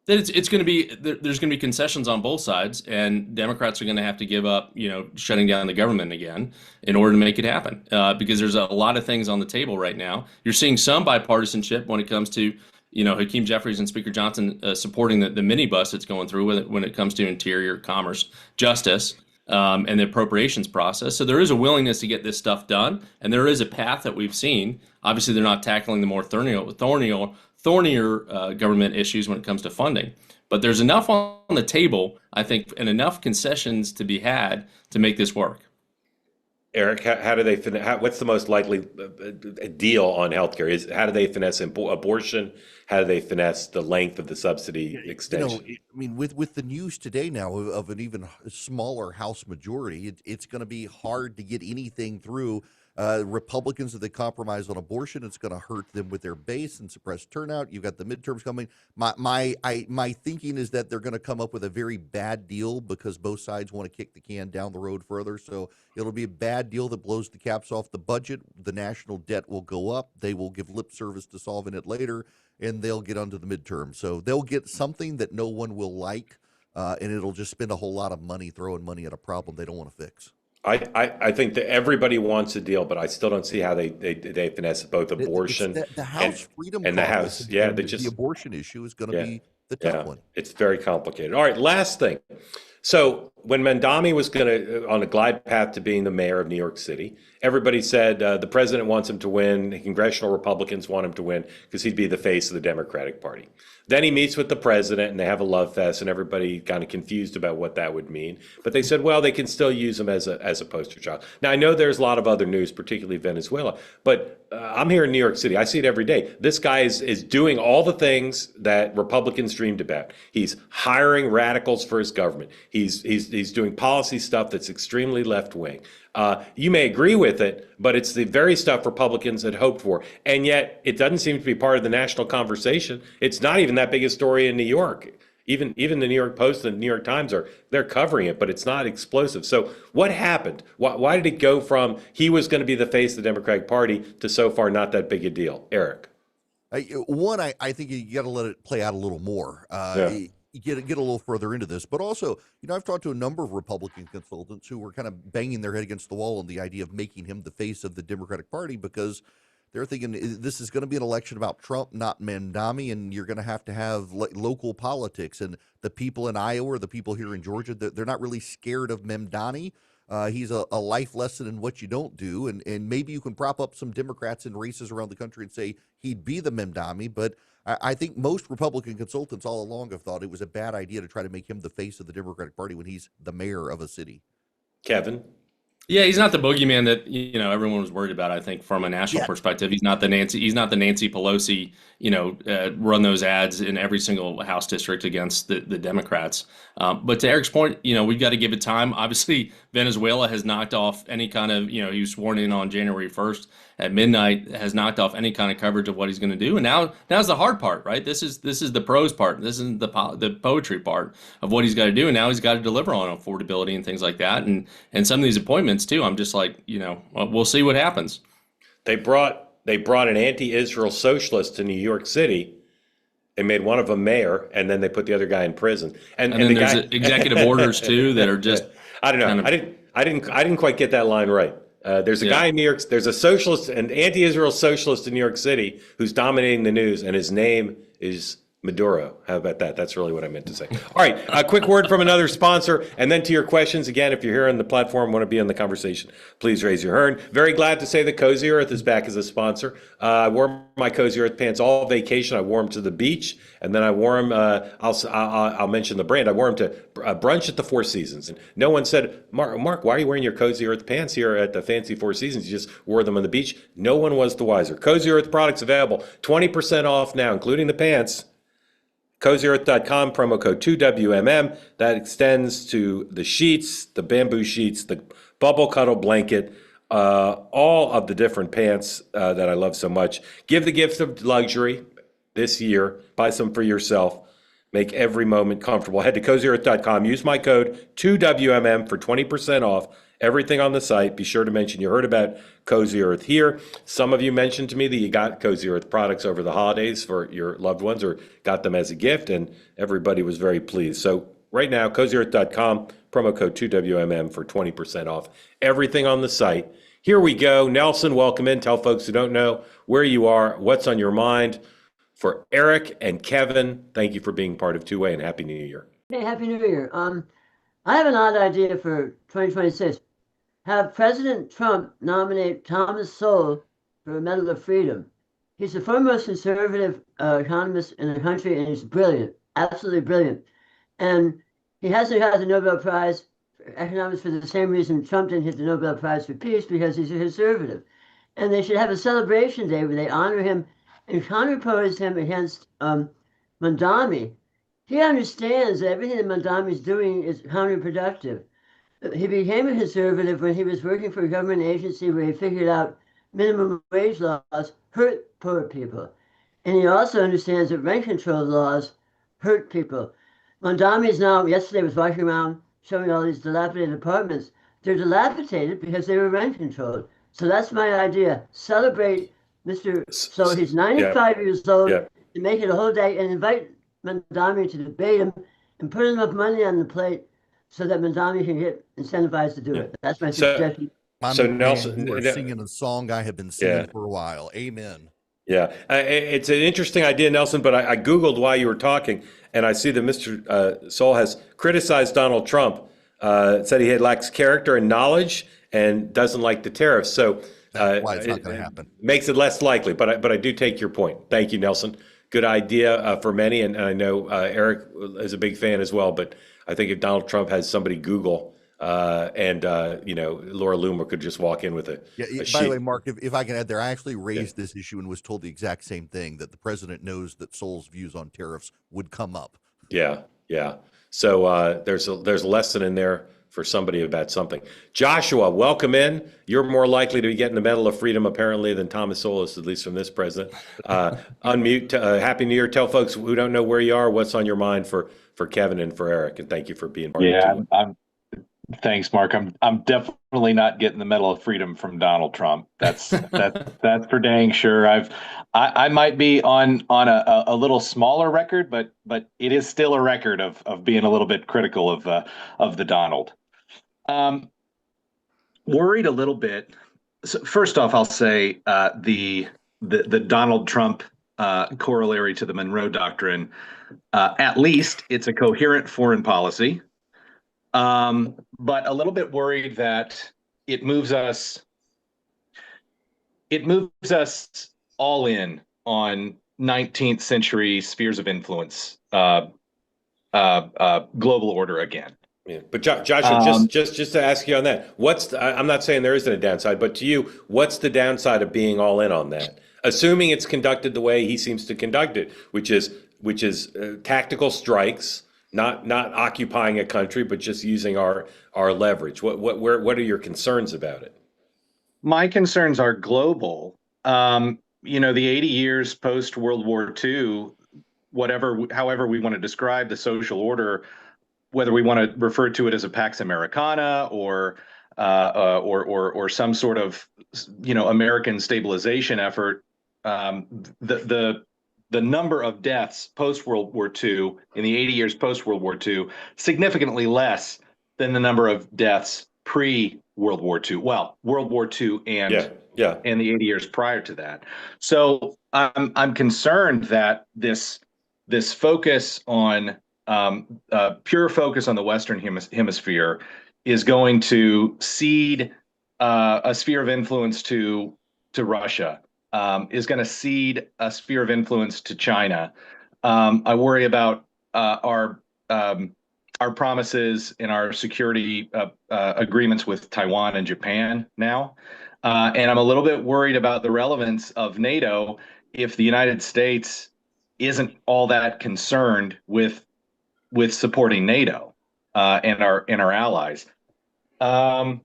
That it's going to be, there's going to be concessions on both sides, and Democrats are going to have to give up, shutting down the government again in order to make it happen. Because there's a lot of things on the table right now. You're seeing some bipartisanship when it comes to, Hakeem Jeffries and Speaker Johnson supporting the minibus that's going through when it comes to Interior, Commerce, Justice, and the appropriations process. So there is a willingness to get this stuff done, and there is a path that we've seen. Obviously, they're not tackling the more thornier government issues when it comes to funding. But there's enough on the table, I think, and enough concessions to be had to make this work. Eric, how do they what's the most likely deal on healthcare? How do they finesse abortion? How do they finesse the length of the subsidy extension? I mean, with the news today now of an even smaller House majority, it's going to be hard to get anything through. Republicans, if they compromise on abortion, it's going to hurt them with their base and suppress turnout. You've got the midterms coming. My thinking is that they're going to come up with a very bad deal because both sides want to kick the can down the road further. So it'll be a bad deal that blows the caps off the budget. The national debt will go up. They will give lip service to solving it later, and they'll get onto the midterm. So they'll get something that no one will like, and it'll just spend a whole lot of money throwing money at a problem they don't want to fix. I think that everybody wants a deal, but I still don't see how they finesse both abortion the House Freedom and the House. Yeah, the abortion issue is going to be the tough one. It's very complicated. All right, last thing. So when Mamdani was on a glide path to being the mayor of New York City, everybody said the president wants him to win. The congressional Republicans want him to win because he'd be the face of the Democratic Party. Then he meets with the president and they have a love fest, and everybody kind of confused about what that would mean. But they said, well, they can still use him as a poster child. Now, I know there's a lot of other news, particularly Venezuela, but I'm here in New York City. I see it every day. This guy is doing all the things that Republicans dreamed about. He's hiring radicals for his government. He's doing policy stuff that's extremely left wing. You may agree with it, but it's the very stuff Republicans had hoped for. And yet it doesn't seem to be part of the national conversation. It's not even that big a story in New York. Even the New York Post and the New York Times they're covering it, but it's not explosive. So what happened? Why did it go from he was going to be the face of the Democratic Party to so far not that big a deal? Eric. I think you got to let it play out a little more. get a little further into this, but also, I've talked to a number of Republican consultants who were kind of banging their head against the wall on the idea of making him the face of the Democratic Party because they're thinking this is going to be an election about Trump, not Mamdani, and you're going to have local politics. And the people in Iowa or the people here in Georgia, they're not really scared of Mamdani. He's a life lesson in what you don't do. And maybe you can prop up some Democrats in races around the country and say he'd be the Mamdani. But I think most Republican consultants all along have thought it was a bad idea to try to make him the face of the Democratic Party when he's the mayor of a city. Kevin? Yeah, he's not the boogeyman that everyone was worried about. I think from a national perspective, he's not the Nancy Pelosi. Run those ads in every single House district against the Democrats. But to Eric's point, we've got to give it time. Obviously, Venezuela has knocked off any kind of he was sworn in on January 1st at midnight, has knocked off any kind of coverage of what he's going to do. And now's the hard part, right? This is the prose part. This is the poetry part of what he's got to do. And now he's got to deliver on affordability and things like that. And some of these appointments too. I'm just like, we'll see what happens. They brought an anti-Israel socialist to New York City. They made one of them mayor, and then they put the other guy in prison. And then the there's guy, executive orders too that are just. I don't know. I didn't quite get that line right. There's a guy in New York. There's a socialist, an anti-Israel socialist in New York City who's dominating the news, and his name is Maduro. How about that? That's really what I meant to say. All right, a quick word from another sponsor, and then to your questions. Again, if you're here on the platform, want to be in the conversation, please raise your hand. Very glad to say that Cozy Earth is back as a sponsor. I wore my Cozy Earth pants all vacation. I wore them to the beach, and then I wore them. I'll mention the brand. I wore them to brunch at the Four Seasons, and no one said, Mark, why are you wearing your Cozy Earth pants here at the fancy Four Seasons? You just wore them on the beach. No one was the wiser. Cozy Earth products available, 20% off now, including the pants. CozyEarth.com, promo code 2WMM. That extends to the sheets, the bamboo sheets, the bubble cuddle blanket, all of the different pants that I love so much. Give the gift of luxury this year. Buy some for yourself. Make every moment comfortable. Head to CozyEarth.com. Use my code 2WMM for 20% off everything on the site. Be sure to mention you heard about Cozy Earth here. Some of you mentioned to me that you got Cozy Earth products over the holidays for your loved ones or got them as a gift, and everybody was very pleased. So right now, CozyEarth.com, promo code 2WMM for 20% off everything on the site. Here we go. Nelson, welcome in. Tell folks who don't know where you are, what's on your mind. For Eric and Kevin, thank you for being part of Two Way, and Happy New Year. Hey, Happy New Year. I have an odd idea for 2026. Have President Trump nominate Thomas Sowell for a Medal of Freedom. He's the foremost conservative economist in the country, and he's brilliant, absolutely brilliant. And he hasn't got the Nobel Prize for economics for the same reason Trump didn't get the Nobel Prize for peace, because he's a conservative. And they should have a celebration day where they honor him and counterpose him against Mamdani. He understands that everything that Mamdani is doing is counterproductive. He became a conservative when he was working for a government agency where he figured out minimum wage laws hurt poor people. And he also understands that rent control laws hurt people. Mamdani is now, yesterday was walking around showing all these dilapidated apartments. They're dilapidated because they were rent controlled. So that's my idea. Celebrate Mr. So he's 95 years old, and make it a whole day, and invite Mamdani to debate him and put enough money on the plate so that Mamdani can get incentivized to do it. That's my suggestion. So Nelson, you are singing a song I have been singing for a while. Amen. Yeah, it's an interesting idea, Nelson, but I Googled while you were talking, and I see that Mr. Sowell has criticized Donald Trump, said he lacks character and knowledge and doesn't like the tariffs. So that's why it's not going to happen. Makes it less likely, but I do take your point. Thank you, Nelson. Good idea for many, and I know Eric is a big fan as well, but I think if Donald Trump has somebody Google and Laura Loomer could just walk in with a sheet. By the way, Mark, if I can add there, I actually raised this issue and was told the exact same thing, that the president knows that Sowell's views on tariffs would come up. Yeah. So there's a lesson in there for somebody about something. Joshua, welcome in. You're more likely to be getting the Medal of Freedom, apparently, than Thomas Sowell is, at least from this president. Unmute. Happy New Year. Tell folks who don't know where you are, what's on your mind for Kevin and for Eric, and thank you for being part of it. Thanks, Mark. I'm definitely not getting the Medal of Freedom from Donald Trump. That's for dang sure. I might be on a little smaller record, but it is still a record of being a little bit critical of the Donald. Worried a little bit. So first off, I'll say the Donald Trump corollary to the Monroe Doctrine. At least it's a coherent foreign policy. But a little bit worried that it moves us all in on 19th century spheres of influence, global order again. Yeah. But Joshua, just to ask you on that, I'm not saying there isn't a downside, but to you, what's the downside of being all in on that? Assuming it's conducted the way he seems to conduct it, which is tactical strikes, not occupying a country, but just using our leverage. What are your concerns about it? My concerns are global. The 80 years post World War II, however we want to describe the social order, whether we want to refer to it as a Pax Americana or some sort of American stabilization effort, the number of deaths post World War II in the 80 years post World War II significantly less than the number of deaths pre World War II. Well, World War II and the 80 years prior to that. So I'm concerned that this focus on pure focus on the Western hemisphere is going to cede a sphere of influence to Russia, is going to cede a sphere of influence to China. I worry about our promises in our security agreements with Taiwan and Japan now. And I'm a little bit worried about the relevance of NATO if the United States isn't all that concerned with supporting NATO and our allies. And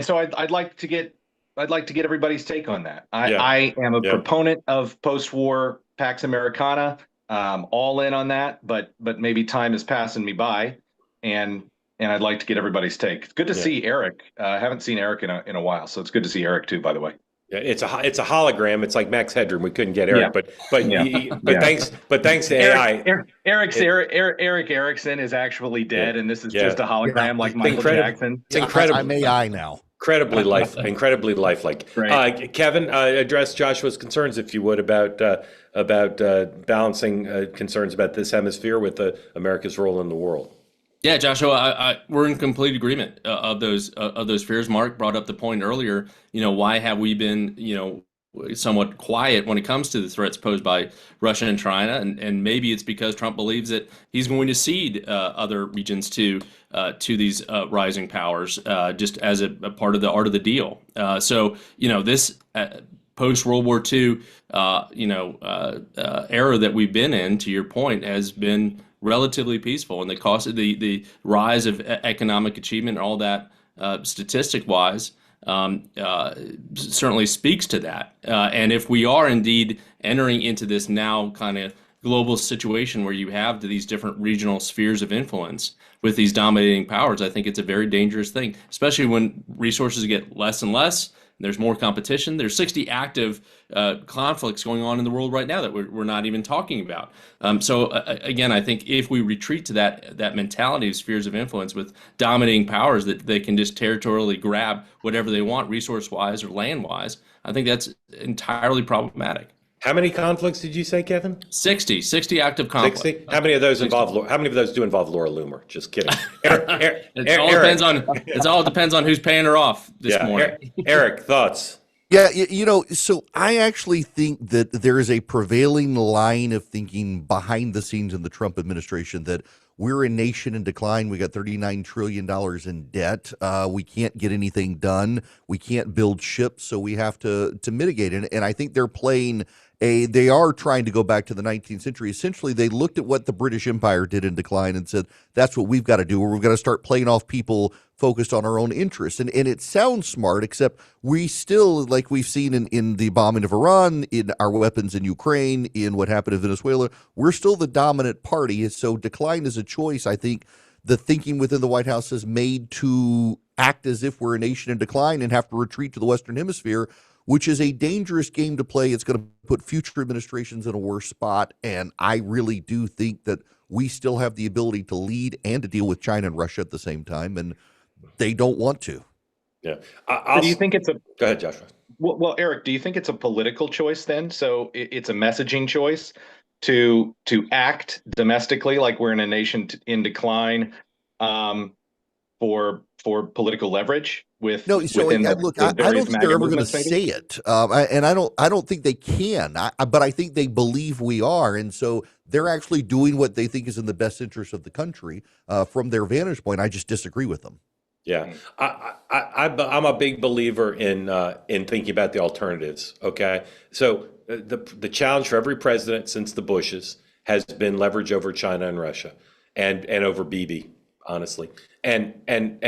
so I'd like to get everybody's take on that. I am a proponent of post-war Pax Americana, all in on that, but maybe time is passing me by, and I'd like to get everybody's take. It's good to see Eric. I haven't seen Eric in a while, so it's good to see Eric too, by the way. Yeah, it's a hologram. It's like Max Headroom. We couldn't get Eric, but thanks to AI. Eric Erickson is actually dead, and this is just a hologram like Michael Jackson. It's incredible. I'm AI now. Incredibly lifelike. Right. Kevin, address Joshua's concerns, if you would, about balancing concerns about this hemisphere with America's role in the world. Yeah, Joshua, we're in complete agreement of those fears. Mark brought up the point earlier. Why have we been, somewhat quiet when it comes to the threats posed by Russia and China? And maybe it's because Trump believes that he's going to cede other regions to these rising powers, just as a part of the art of the deal. So this post World War II, era that we've been in, to your point, has been relatively peaceful, and the cost of the rise of economic achievement and all that, statistic wise, certainly speaks to that. And if we are indeed entering into this now kind of global situation where you have these different regional spheres of influence with these dominating powers, I think it's a very dangerous thing, especially when resources get less and less. There's more competition. There's 60 active conflicts going on in the world right now that we're not even talking about. So again, I think if we retreat to that mentality of spheres of influence with dominating powers that they can just territorially grab whatever they want, resource-wise or land-wise, I think that's entirely problematic. How many conflicts did you say, Kevin? 60 active conflicts. 60? How many of those do involve Laura Loomer? Just kidding. It all depends on who's paying her off this morning. Eric, thoughts? Yeah, so I actually think that there is a prevailing line of thinking behind the scenes in the Trump administration that we're a nation in decline. We got $39 trillion in debt. We can't get anything done. We can't build ships, so we have to mitigate it. And I think they're playing they are trying to go back to the 19th century. Essentially, they looked at what the British Empire did in decline and said, that's what we've got to do, or we've got to start playing off people focused on our own interests. And it sounds smart, except we still, like we've seen in the bombing of Iran, in our weapons in Ukraine, in what happened in Venezuela, we're still the dominant party. So decline is a choice, I think, the thinking within the White House is made to act as if we're a nation in decline and have to retreat to the Western Hemisphere, which is a dangerous game to play. It's going to put future administrations in a worse spot. And I really do think that we still have the ability to lead and to deal with China and Russia at the same time, and they don't want to. Yeah. So do you think it's a Go ahead, Joshua. well, Eric? Do you think it's a political choice then? So it's a messaging choice to act domestically like we're in a nation in decline, for political leverage with No, so within look, the I various don't think they're MAGA ever going to movements, maybe? say it, and I don't think they can. But I think they believe we are, and so they're actually doing what they think is in the best interest of the country from their vantage point. I just disagree with them. Yeah, I'm a big believer in thinking about the alternatives. Okay, so the challenge for every president since the Bushes has been leverage over China and Russia, and over Bibi, honestly, and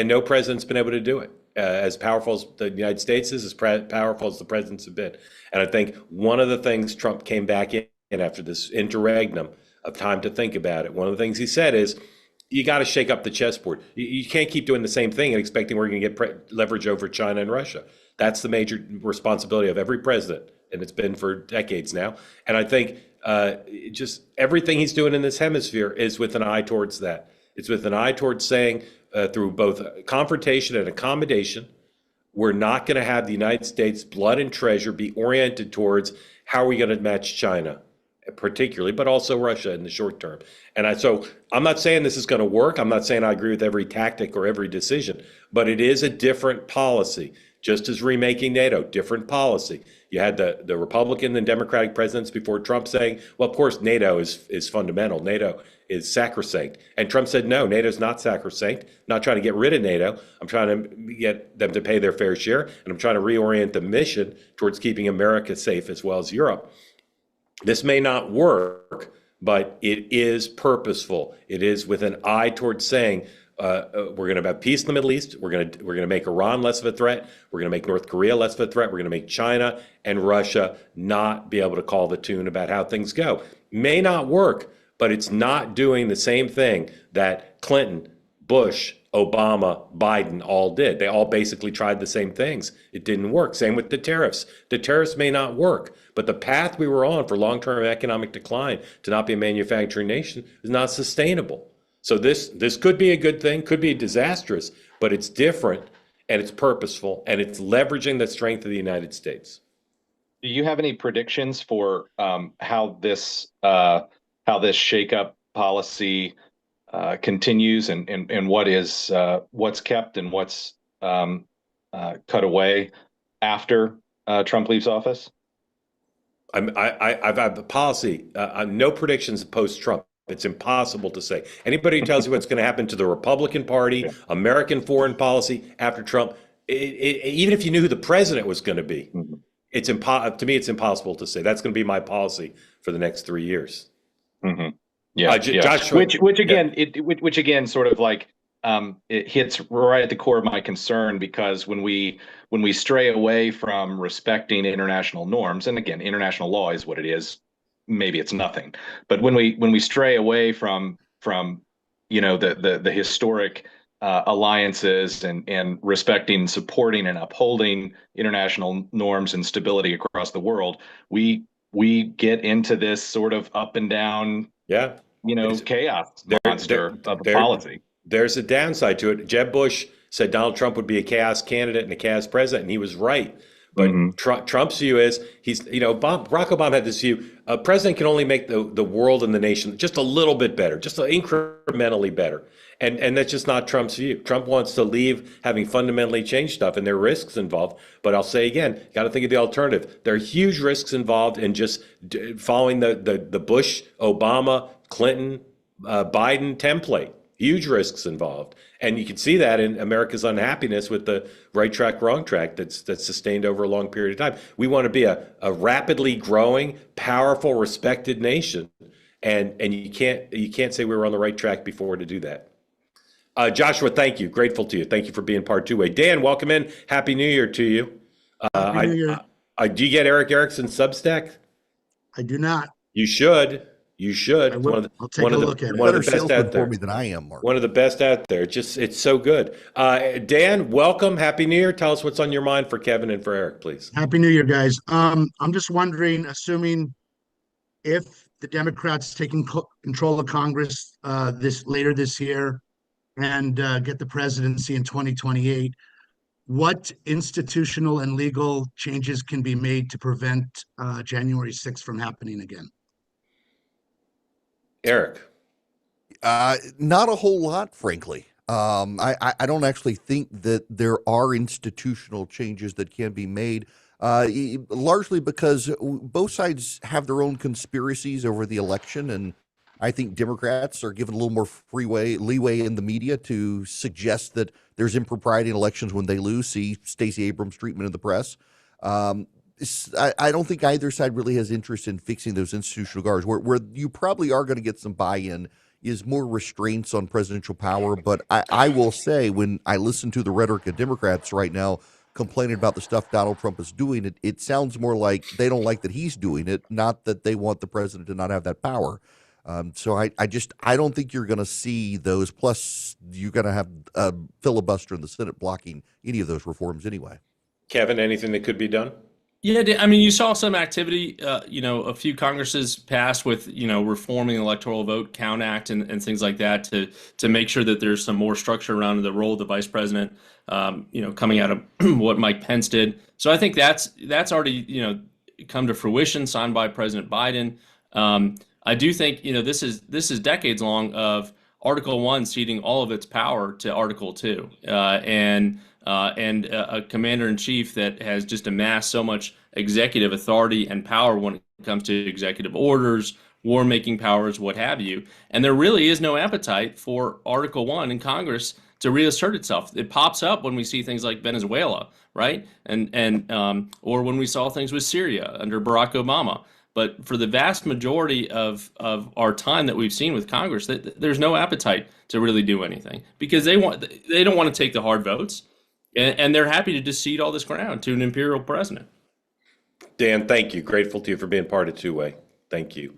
no president's been able to do it. As powerful as the United States is, as powerful as the presidents have been, and I think one of the things Trump came back in after this interregnum of time to think about it. One of the things he said is, you got to shake up the chessboard. You can't keep doing the same thing and expecting we're going to get leverage over China and Russia. That's the major responsibility of every president, and it's been for decades now. And I think just everything he's doing in this hemisphere is with an eye towards that. It's with an eye towards saying, through both confrontation and accommodation, we're not going to have the United States' blood and treasure be oriented towards how are we going to match China, particularly, but also Russia in the short term. And so I'm not saying this is going to work. I'm not saying I agree with every tactic or every decision, but it is a different policy. Just as remaking NATO, different policy. You had the Republican and Democratic presidents before Trump saying, well, of course, NATO is fundamental. NATO is sacrosanct. And Trump said, no, NATO's not sacrosanct. I'm not trying to get rid of NATO. I'm trying to get them to pay their fair share. And I'm trying to reorient the mission towards keeping America safe as well as Europe. This may not work, but it is purposeful. It is with an eye towards saying, we're going to have peace in the Middle East. We're going to make Iran less of a threat. We're going to make North Korea less of a threat. We're going to make China and Russia not be able to call the tune about how things go. May not work, but it's not doing the same thing that Clinton, Bush, Obama, Biden all did. They all basically tried the same things. It didn't work. Same with the tariffs. The tariffs may not work, but the path we were on for long-term economic decline to not be a manufacturing nation is not sustainable. So this could be a good thing, could be disastrous, but it's different and it's purposeful and it's leveraging the strength of the United States. Do you have any predictions for how this shakeup policy continues, and what's kept and what's cut away after Trump leaves office? I've had the policy, no predictions post-Trump. It's impossible to say. Anybody who tells you what's going to happen to the Republican Party, Yeah. American foreign policy after Trump, even if you knew who the president was going to be, to me, it's impossible to say. That's going to be my policy for the next 3 years. Mm-hmm. Yeah, Joshua, which again, sort of like it hits right at the core of my concern, because when we stray away from respecting international norms, and again, international law is what it is. Maybe it's nothing, but when we stray away from the historic alliances and respecting, supporting, and upholding international norms and stability across the world, we get into this sort of up and down, chaos monster of policy. There's a downside to it. Jeb Bush said Donald Trump would be a chaos candidate and a chaos president, and he was right. But Trump's view is Barack Obama had this view: a president can only make the world and the nation just a little bit better, just incrementally better. And that's just not Trump's view. Trump wants to leave having fundamentally changed stuff, and there are risks involved. But I'll say again, got to think of the alternative. There are huge risks involved in just following the Bush, Obama, Clinton, Biden template. Huge risks involved. And you can see that in America's unhappiness with the right track, wrong track that's sustained over a long period of time. We want to be a rapidly growing, powerful, respected nation. And you can't say we were on the right track before to do that. Joshua, thank you. Grateful to you. Thank you for being part two-way. Dan, welcome in. Happy New Year to you. Happy New Year. Do you get Eric Erickson's Substack? I do not. You should. You should. I It's will. I'll take one a of the look at it. one of Better the best salesman out for there. me than I am, Mark. One of the best out there. It's so good. Dan, welcome. Happy New Year. Tell us what's on your mind for Kevin and for Eric, please. Happy New Year, guys. I'm just wondering, assuming if the Democrats taking control of Congress later this year and get the presidency in 2028, what institutional and legal changes can be made to prevent January 6th from happening again? Eric. Not a whole lot, frankly. I don't actually think that there are institutional changes that can be made, largely because both sides have their own conspiracies over the election, and I think Democrats are given a little more leeway in the media to suggest that there's impropriety in elections when they lose. See Stacey Abrams' treatment in the press. I don't think either side really has interest in fixing those institutional guards. Where you probably are going to get some buy-in is more restraints on presidential power. But I will say, when I listen to the rhetoric of Democrats right now complaining about the stuff Donald Trump is doing, it sounds more like they don't like that he's doing it, not that they want the president to not have that power. So I don't think you're going to see those. Plus, you're going to have a filibuster in the Senate blocking any of those reforms anyway. Kevin, anything that could be done? Yeah, I mean, you saw some activity, a few Congresses passed with, reforming the Electoral Vote Count Act and things like that to make sure that there's some more structure around the role of the vice president, coming out of what Mike Pence did. So I think that's already, come to fruition, signed by President Biden. I do think, this is decades long of Article 1 ceding all of its power to Article 2, and a commander-in-chief that has just amassed so much executive authority and power when it comes to executive orders, war-making powers, what have you. And there really is no appetite for Article 1 in Congress to reassert itself. It pops up when we see things like Venezuela, right? Or when we saw things with Syria under Barack Obama. But for the vast majority of our time that we've seen with Congress, there's no appetite to really do anything because they don't want to take the hard votes. And they're happy to just cede all this ground to an imperial president. Dan, thank you. Grateful to you for being part of Two-Way. Thank you.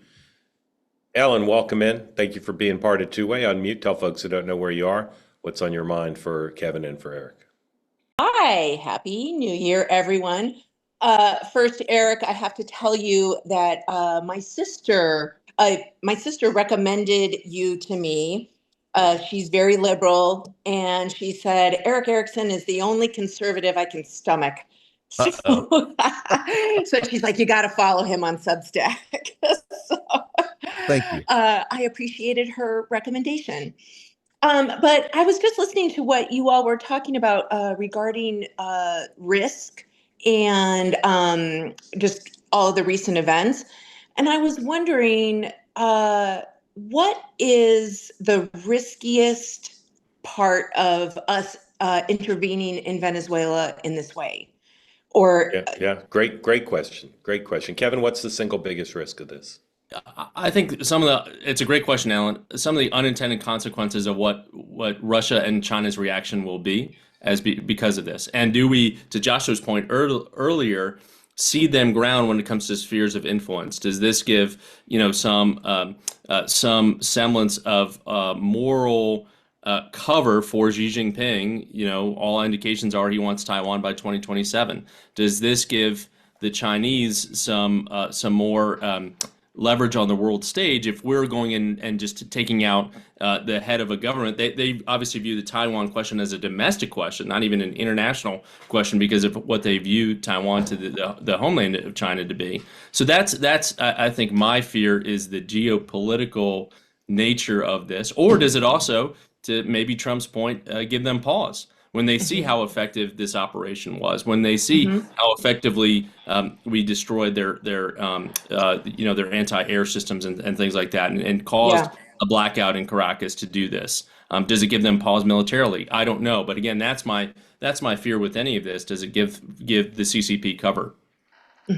Ellen, welcome in. Thank you for being part of Two-Way. Unmute. Tell folks who don't know where you are what's on your mind for Kevin and for Eric. Hi, Happy New Year, everyone. First, Eric, I have to tell you that my sister recommended you to me. She's very liberal, and she said, Eric Erickson is the only conservative I can stomach. So, so she's like, you got to follow him on Substack. So, Thank you. I appreciated her recommendation. But I was just listening to what you all were talking about regarding risk and just all of the recent events. And I was wondering, what is the riskiest part of us intervening in Venezuela in this way? Or yeah. Great question. Great question. Kevin, what's the single biggest risk of this? I think it's a great question, Alan. Some of the unintended consequences of what Russia and China's reaction will be because of this. And do we, to Joshua's point earlier, cede them ground when it comes to spheres of influence? Does this give, some semblance of moral cover for Xi Jinping? All indications are he wants Taiwan by 2027. Does this give the Chinese some more leverage on the world stage if we're going in and just taking out the head of a government? They obviously view the Taiwan question as a domestic question, not even an international question, because of what they view Taiwan to the homeland of China to be. So that's I think my fear is the geopolitical nature of this. Or does it also, to maybe Trump's point, give them pause when they see how effective this operation was, when they see how effectively we destroyed their anti-air systems and things like that, and caused a blackout in Caracas to do this. Does it give them pause militarily? I don't know, but again, that's my fear with any of this. Does it give the CCP cover?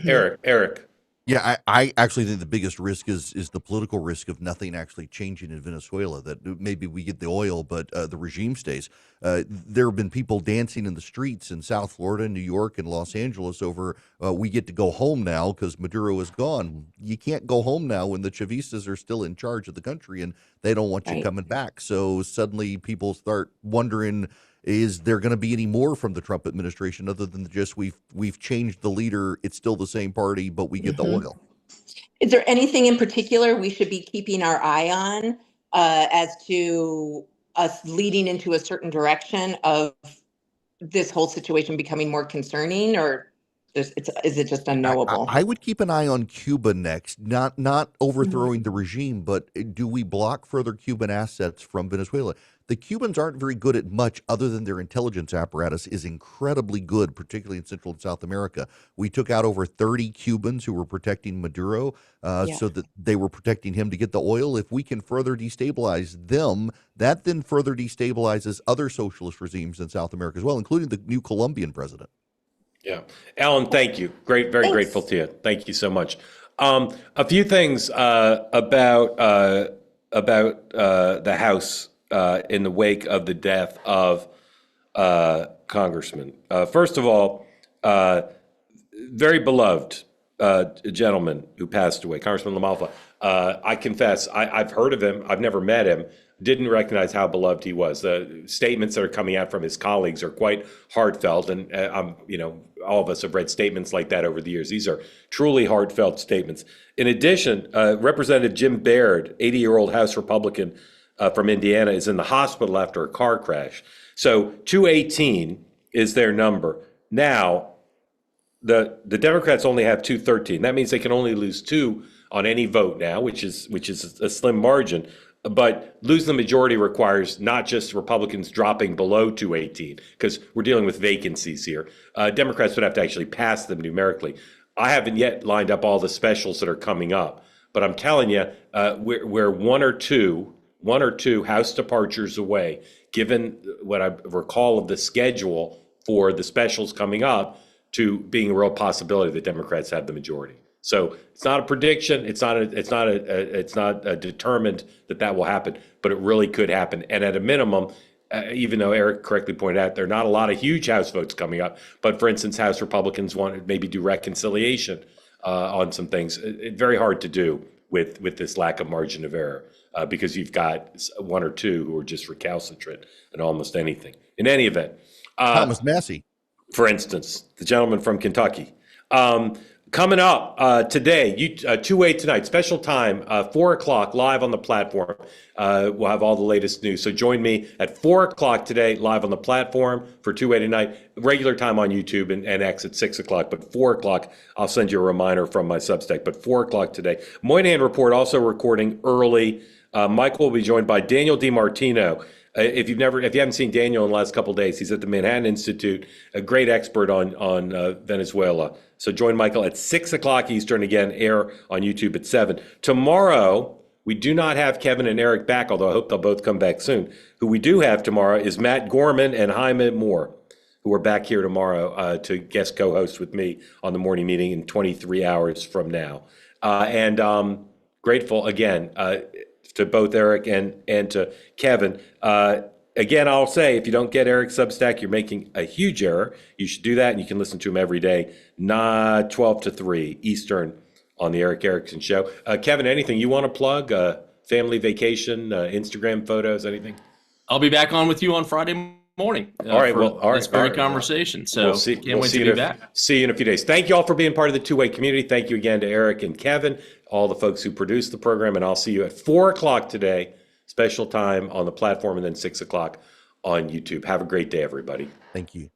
Eric. Yeah, I actually think the biggest risk is the political risk of nothing actually changing in Venezuela. That maybe we get the oil, but the regime stays. There have been people dancing in the streets in South Florida, New York, and Los Angeles over we get to go home now because Maduro is gone. You can't go home now when the Chavistas are still in charge of the country and they don't want you Right. coming back. So suddenly people start wondering, is there going to be any more from the Trump administration other than just we've changed the leader? It's still the same party, but we get the Mhm. oil. Is there anything in particular we should be keeping our eye on as to us leading into a certain direction of this whole situation becoming more concerning, or is it just unknowable? I would keep an eye on Cuba next, not Mhm. overthrowing the regime, but do we block further Cuban assets from Venezuela? The Cubans aren't very good at much other than their intelligence apparatus is incredibly good, particularly in Central and South America. We took out over 30 Cubans who were protecting Maduro, Yeah. so that they were protecting him to get the oil. If we can further destabilize them, that then further destabilizes other socialist regimes in South America as well, including the new Colombian president. Yeah. Alan, thank you. Very grateful Thanks. to you. Thank you so much. A few things about the House in the wake of the death of Congressman. First of all, very beloved gentleman who passed away, Congressman LaMalfa. I confess, I've heard of him. I've never met him. Didn't recognize how beloved he was. The statements that are coming out from his colleagues are quite heartfelt, and all of us have read statements like that over the years. These are truly heartfelt statements. In addition, Representative Jim Baird, 80-year-old House Republican from Indiana, is in the hospital after a car crash. So 218 is their number. Now, the Democrats only have 213. That means they can only lose two on any vote now, which is a slim margin. But losing the majority requires not just Republicans dropping below 218, because we're dealing with vacancies here. Democrats would have to actually pass them numerically. I haven't yet lined up all the specials that are coming up, but I'm telling you, we're one or two House departures away, given what I recall of the schedule for the specials coming up, to being a real possibility that Democrats have the majority. So it's not a prediction. It's not determined that will happen, but it really could happen. And at a minimum, even though Eric correctly pointed out, there are not a lot of huge House votes coming up. But for instance, House Republicans want to maybe do reconciliation on some things. Very hard to do with this lack of margin of error because you've got one or two who are just recalcitrant in almost anything. In any event, Thomas Massey, for instance, the gentleman from Kentucky. Coming up today, 2-8 tonight, special time, 4 o'clock, live on the platform. We'll have all the latest news. So join me at 4 o'clock today, live on the platform for 2-8 tonight. Regular time on YouTube and X at 6 o'clock. But 4 o'clock, I'll send you a reminder from my Substack. But 4 o'clock today. Moynihan Report also recording early. Michael will be joined by Daniel DiMartino. If you haven't seen Daniel in the last couple of days, he's at the Manhattan Institute, a great expert on Venezuela. So join Michael at 6 o'clock Eastern, again, air on YouTube at 7. Tomorrow, we do not have Kevin and Eric back, although I hope they'll both come back soon. Who we do have tomorrow is Matt Gorman and Jaime Moore, who are back here tomorrow to guest co-host with me on the morning meeting in 23 hours from now. And grateful again to both Eric and to Kevin. Again, I'll say, if you don't get Eric's Substack, you're making a huge error. You should do that, and you can listen to him every day, 12 to 3 Eastern on the Eric Erickson Show. Kevin, anything you want to plug? Family vacation, Instagram photos, anything? I'll be back on with you on Friday morning. All right, this very conversation. So can't wait to be back. See you in a few days. Thank you all for being part of the two-way community. Thank you again to Eric and Kevin, all the folks who produced the program, and I'll see you at 4 o'clock today, special time on the platform, and then 6 o'clock on YouTube. Have a great day, everybody. thank you.